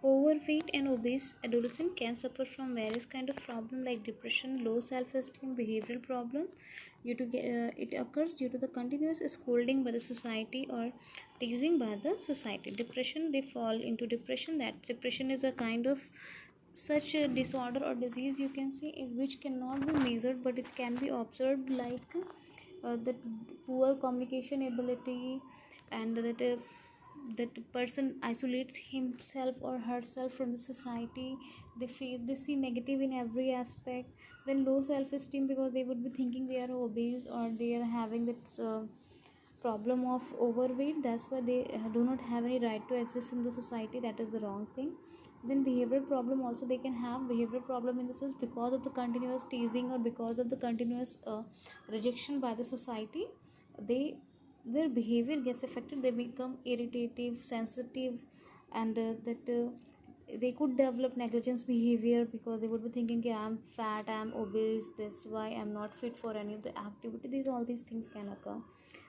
Overweight and obese adolescent can suffer from various kind of problem like depression, low self-esteem, behavioral problem. It occurs due to the continuous scolding by the society or teasing by the society. Depression, they fall into depression. That depression is a kind of such a disorder or disease, you can say, which cannot be measured, but it can be observed, like the poor communication ability, and that person isolates himself or herself from the society. They see negative in every aspect. Then low self-esteem, because they would be thinking they are obese or they are having that problem of overweight. That's why they do not have any right to exist in the society. That is the wrong thing. Then behavioral problem also, they can have behavioral problem in the sense because of the continuous teasing or because of the continuous rejection by the society. they their behavior gets affected. They become irritative, sensitive, and they could develop negligence behavior, because they would be thinking, okay, I'm fat, I'm obese, that's why I'm not fit for any of the activity. All these things can occur.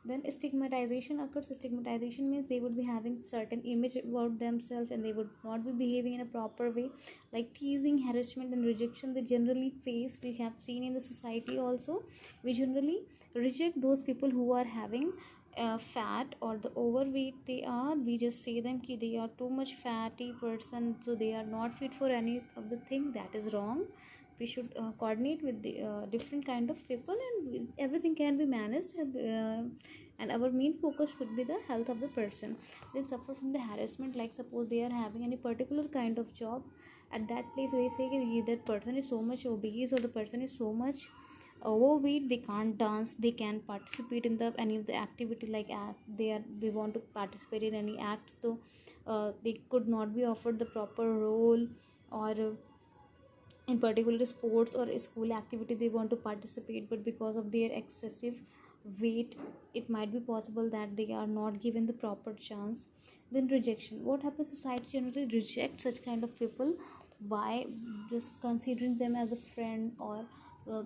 Then stigmatization occurs. Stigmatization means they would be having certain image about themselves, and they would not be behaving in a proper way, like teasing, harassment, and rejection they generally face. We have seen in the society also, we generally reject those people who are having fat or the overweight they are. We just say them ki they are too much fatty person, so they are not fit for any of the thing. That is wrong. We should coordinate with the different kind of people, and everything can be managed, and our main focus should be the health of the person. They suffer from the harassment, like suppose they are having any particular kind of job. At that place they say that person is so much obese or the person is so much overweight, they can't dance, they can participate in the any of the activity, like they want to participate in any acts, so they could not be offered the proper role, or in particular sports or school activity they want to participate, but because of their excessive weight, it might be possible that they are not given the proper chance. Then rejection, what happens, society generally rejects such kind of people by just considering them as a friend, or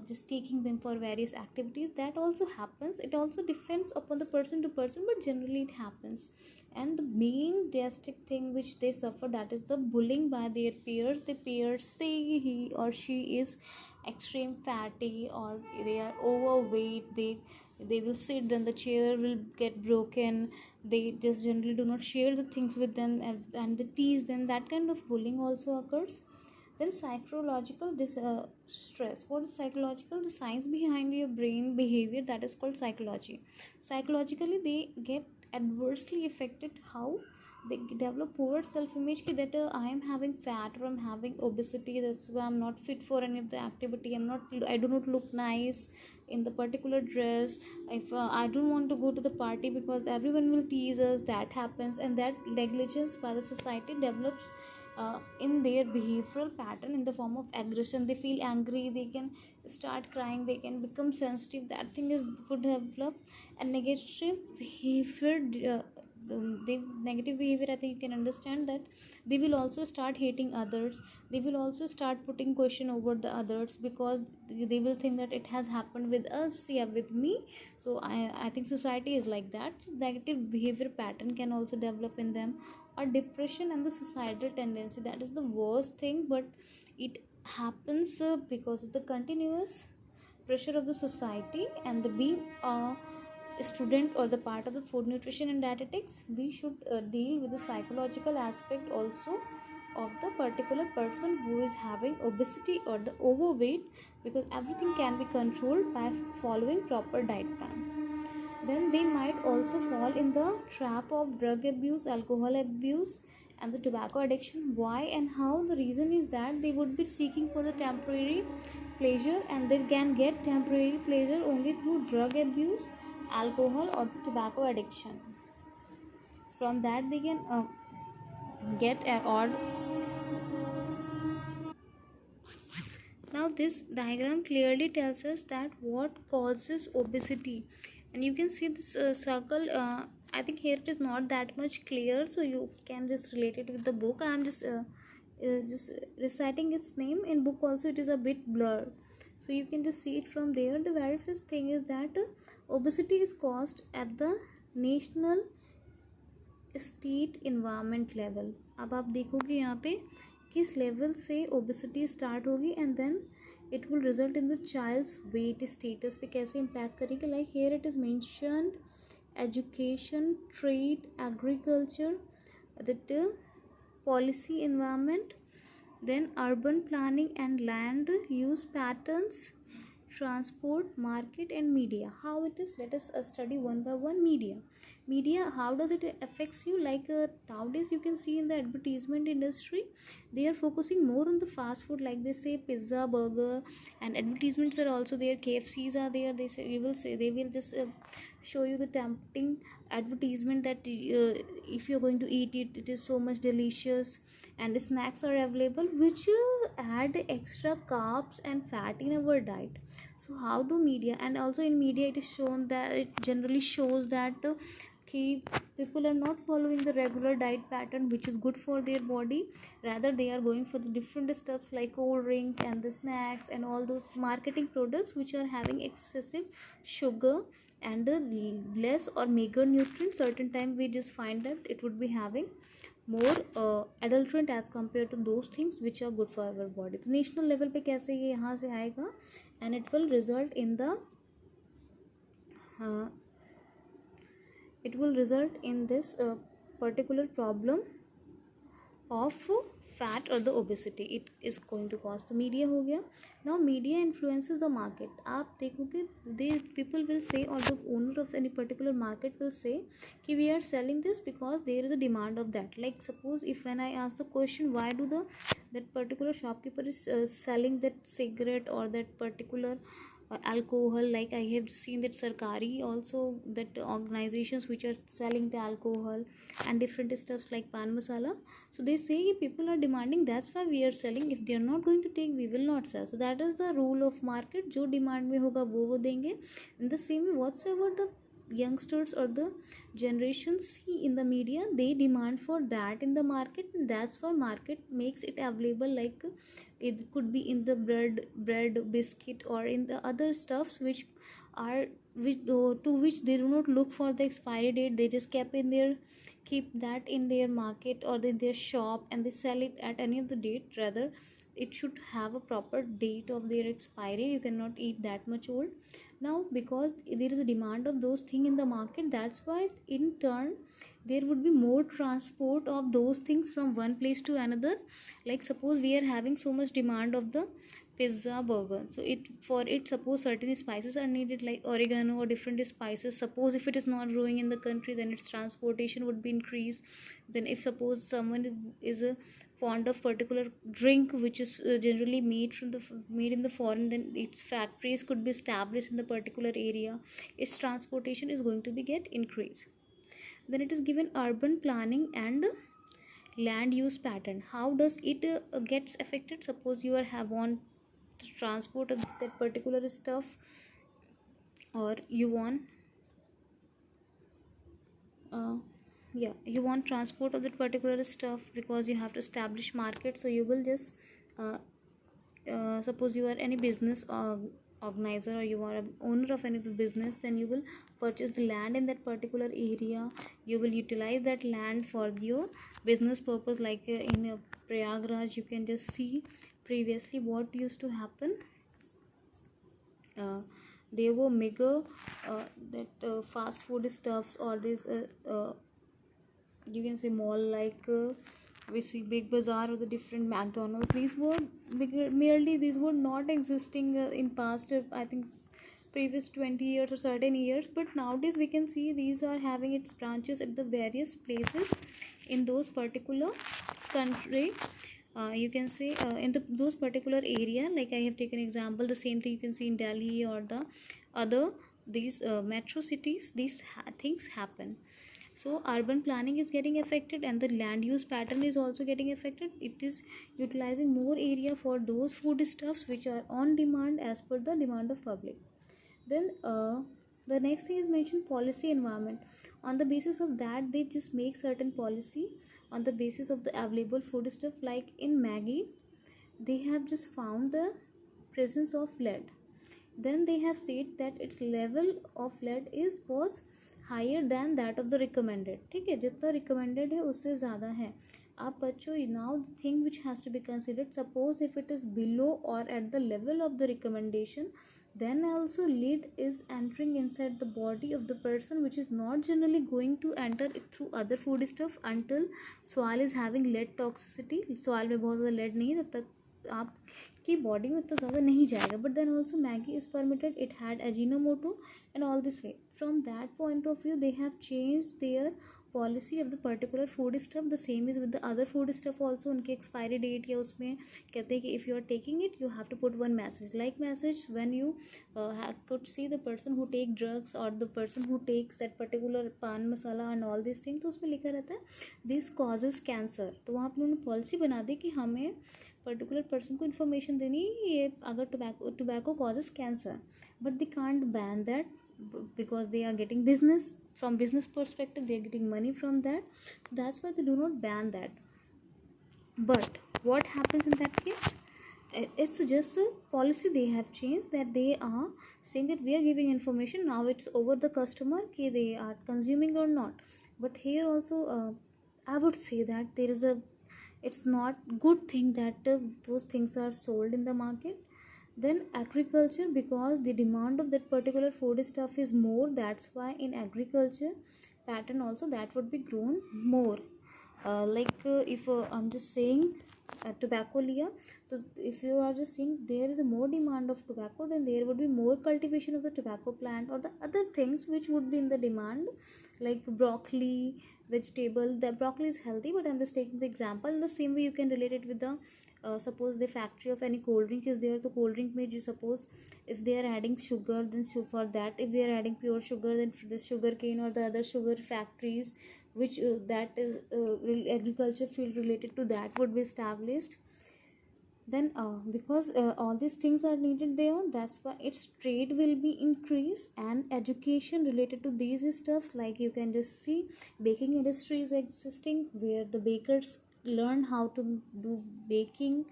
just taking them for various activities. That also happens. It also depends upon the person to person, but generally it happens. And the main drastic thing which they suffer, that is the bullying by their peers. The peers say he or she is extreme fatty, or they are overweight. They will sit, then the chair will get broken. They just generally do not share the things with them, and they tease them. That kind of bullying also occurs. Then psychological stress. What is psychological? The science behind your brain behavior, that is called psychology. Psychologically they get adversely affected. How? They develop poor self-image, that I am having fat or I'm having obesity, that's why I'm not fit for any of the activity. I do not look nice in the particular dress. If I don't want to go to the party because everyone will tease us, that happens. And that negligence by the society develops in their behavioral pattern in the form of aggression. They feel angry, they can start crying, they can become sensitive. That thing is could develop. And negative behavior, the negative behavior, I think you can understand that they will also start hating others. They will also start putting question over the others, because they will think that it has happened with us, yeah, with me. So I think society is like that. Negative behavior pattern can also develop in them. Or depression and the suicidal tendency, that is the worst thing, but it happens because of the continuous pressure of the society. And the being a student or the part of the food nutrition and dietetics, we should deal with the psychological aspect also of the particular person who is having obesity or the overweight, because everything can be controlled by following proper diet plan. Then they might also fall in the trap of drug abuse, alcohol abuse, and the tobacco addiction. Why and how? The reason is that they would be seeking for the temporary pleasure, and they can get temporary pleasure only through drug abuse, alcohol, or the tobacco addiction. From that they can get an odd. Now this diagram clearly tells us that what causes obesity, and you can see this circle. I think here it is not that much clear, so you can just relate it with the book. I am just reciting its name. In book also it is a bit blurred, so you can just see it from there. The very first thing is that obesity is caused at the national state environment level. अब आप देखोगे यहाँ पे किस level से obesity start होगी and then it will result in the child's weight status पे कैसे इम्पैक्ट करेगी। Like here it is mentioned education, trade, agriculture, that policy environment, then urban planning and land use patterns, transport, market and media. How it is, let us study one by one. Media, how does it affects you? Like nowadays you can see in the advertisement industry they are focusing more on the fast food, like they say pizza, burger, and advertisements are also there. KFCs are there. They say, you will say, they will just show you the tempting advertisement that if you're going to eat it, it is so much delicious, and the snacks are available which add extra carbs and fat in our diet. So how do media, and also in media it is shown that it generally shows that people are not following the regular diet pattern which is good for their body, rather they are going for the different stuffs like cold drink and the snacks and all those marketing products which are having excessive sugar and less or meager nutrients. Certain time we just find that it would be having more adulterant as compared to those things which are good for our body. तो national level पे कैसे ये यहाँ से आएगा, and it will result in the uh, it will result in this particular problem of fat or the obesity it is going to cause. तो media हो गया. Now media influences the market. आप देखोगे they people will say, or the owner of any particular market will say कि we are selling this because there is a demand of that. Like suppose if when I ask the question why do the that particular shopkeeper is selling that cigarette or that particular alcohol, like I have seen that Sarkari also, that organizations which are selling the alcohol and different stuffs like pan masala, so they say people are demanding, that's why we are selling. If they are not going to take, we will not sell. So that is the rule of market. जो demand में होगा वो देंगे. In the same way whatsoever the youngsters or the generation see in the media, they demand for that in the market, and that's why market makes it available. Like it could be in the bread biscuit or in the other stuffs which are to which they do not look for the expiry date. They just keep that in their market or in their shop and they sell it at any of the date. Rather it should have a proper date of their expiry. You cannot eat that much old. Now because there is a demand of those things in the market, that's why in turn there would be more transport of those things from one place to another. Like suppose we are having so much demand of the pizza, burger, so it for it suppose certain spices are needed like oregano or different spices. Suppose if it is not growing in the country, then its transportation would be increased. Then if suppose someone is a fond of particular drink which is generally made in the foreign, then its factories could be established in the particular area, its transportation is going to be get increased. Then it is given urban planning and land use pattern. How does it gets affected? Suppose you are have want to transport of that particular stuff, or you want uh, yeah, you want transport of that particular stuff because you have to establish market. So you will just uh, suppose you are any business organizer or you are a owner of any of the business, then you will purchase the land in that particular area. You will utilize that land for your business purpose. Like in Prayagraj you can just see previously what used to happen. They were mega that fast food stuffs or this you can say mall like we see Big Bazaar or the different McDonald's. These were merely these were not existing in past I think previous 20 years or certain years, but nowadays we can see these are having its branches at the various places in those particular country. You can say in those particular area, like I have taken example, the same thing you can see in Delhi or the other these metro cities. These things happen. So urban planning is getting affected and the land use pattern is also getting affected. It is utilizing more area for those food stuffs which are on demand as per the demand of public. Then the next thing is mentioned policy environment. On the basis of that they just make certain policy on the basis of the available food stuff. Like in Maggie they have just found the presence of lead. Then they have said that its level of lead is was higher than that of the recommended, ठीक है, जितना recommended है उससे ज़्यादा है। आप बच्चों now the thing which has to be considered, suppose if it is below or at the level of the recommendation, then also lead is entering inside the body of the person, which is not generally going to enter it through other food stuff until soil is having lead toxicity। soil में बहुत ज़्यादा lead नहीं है, तब तक आपकी body में उतना ज़्यादा नहीं जाएगा। But then also Maggi is permitted, it had Ajinomoto and all this way। from that point of view they have changed their policy of the particular food stuff. The same is with the other food stuff also. उनके expiry date या उसमें कहते हैं कि if you are taking it you have to put one message, like message when you could see the person who take drugs or the person who takes that particular पान मसाला and all these things, तो उसमें लिखा रहता है this causes cancer। तो वहाँ पर उन्होंने पॉलिसी बना दी कि हमें पर्टिकुलर पर्सन को इन्फॉर्मेशन देनी ये अगर tobacco causes cancer, but they can't ban that because they are getting business, from business perspective they are getting money from that, so that's why they do not ban that। but what happens in that case, it's just a policy they have changed, that they are saying that we are giving information, now it's over the customer कि they are consuming or not। but here also I would say that there is a, it's not good thing that those things are sold in the market। then agriculture, because the demand of that particular food stuff is more, that's why in agriculture pattern also that would be grown more। if I'm just saying tobacco liya, so if you are just saying there is a more demand of tobacco, then there would be more cultivation of the tobacco plant or the other things which would be in the demand, like broccoli, vegetable। the broccoli is healthy, but I'm just taking the example। in the same way you can relate it with the suppose the factory of any cold drink is there, the cold drink may you suppose if they are adding sugar, then for that if they are adding pure sugar, then for the sugar cane or the other sugar factories which that is agriculture field related to that would be established। then because all these things are needed there, that's why its trade will be increased, and education related to these stuffs, like you can just see baking industry is existing where the bakers learn how to do baking,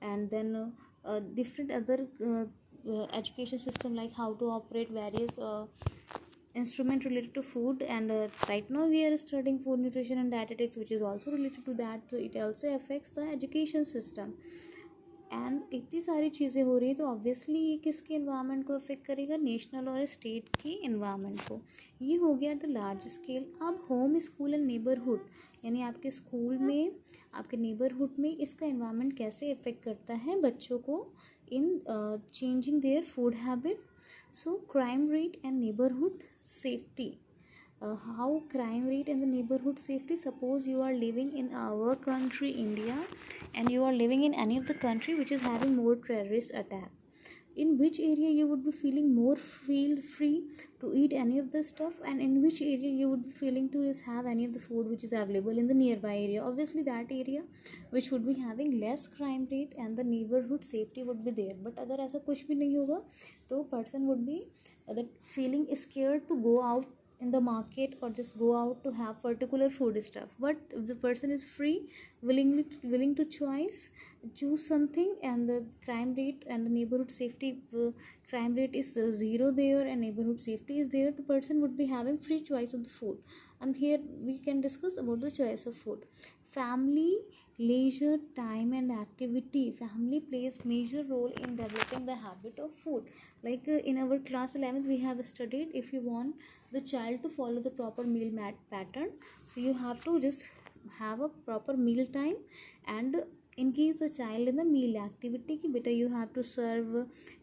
and then different other education system like how to operate various instrument related to food। and right now we are studying food nutrition and dietetics, which is also related to that, so it also affects the education system। And इतनी सारी चीज़ें हो रही है तो obviously ये किसके environment को अफेक्ट करेगा, नेशनल और स्टेट के इन्वायरमेंट को। ये हो गया द लार्ज स्केल। अब होम स्कूल एंड नेबरहुड, यानी आपके स्कूल में आपके नेबरहुड में इसका इन्वायरमेंट कैसे अफेक्ट करता है बच्चों को इन changing their food habit. So crime rate and neighbourhood safety, how crime rate and the neighborhood safety, suppose you are living in our country India and you are living in any of the country which is having more terrorist attack, in which area you would be feeling more feel free to eat any of the stuff, and in which area you would be feeling to just have any of the food which is available in the nearby area, obviously that area which would be having less crime rate and the neighborhood safety would be there। but अगर ऐसा कुछ भी नहीं होगा तो person would be that feeling scared to go out in the market or just go out to have particular food stuff। but if the person is free, willing to choose something, and the crime rate and the neighborhood safety crime rate is zero there and neighborhood safety is there, the person would be having free choice of the food। and here we can discuss about the choice of food। family, leisure time and activity, family plays major role in developing the habit of food। like in our class 11th we have studied, if you want the child to follow the proper meal pattern, so you have to just have a proper meal time and engage the child in the meal activity ki beta you have to serve,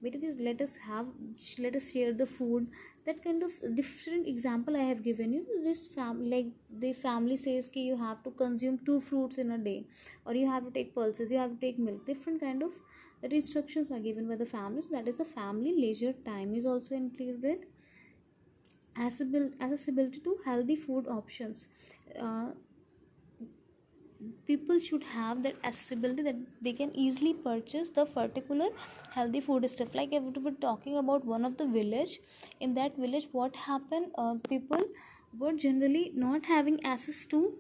beta just let us share the food, that kind of different example I have given you। this family, like the family says ki you have to consume 2 fruits in a day, or you have to take pulses, you have to take milk, different kind of that instructions are given by the family, so that is the family leisure time is also included। accessibility to healthy food options, people should have that accessibility that they can easily purchase the particular healthy food stuff। like if we were talking about one of the village, in that village what happened, people were generally not having access to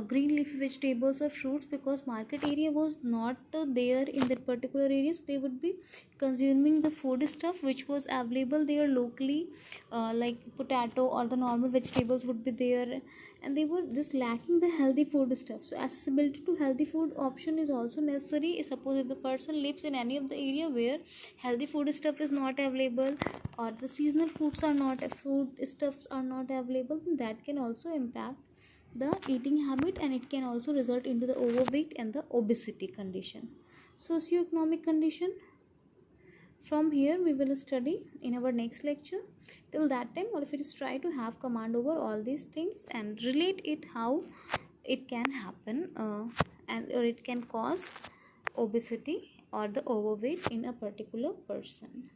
green leafy vegetables or fruits, because market area was not there in that particular area, so they would be consuming the food stuff which was available there locally, like potato or the normal vegetables would be there, and they were just lacking the healthy food stuff. So accessibility to healthy food option is also necessary. Suppose if the person lives in any of the area where healthy food stuff is not available, or the seasonal food stuffs are not available, then that can also impact the eating habit, and it can also result into the overweight and the obesity condition. Socioeconomic condition, from here we will study in our next lecture. Till that time, or if it is, try to have command over all these things and relate it how it can happen, and or it can cause obesity or the overweight in a particular person.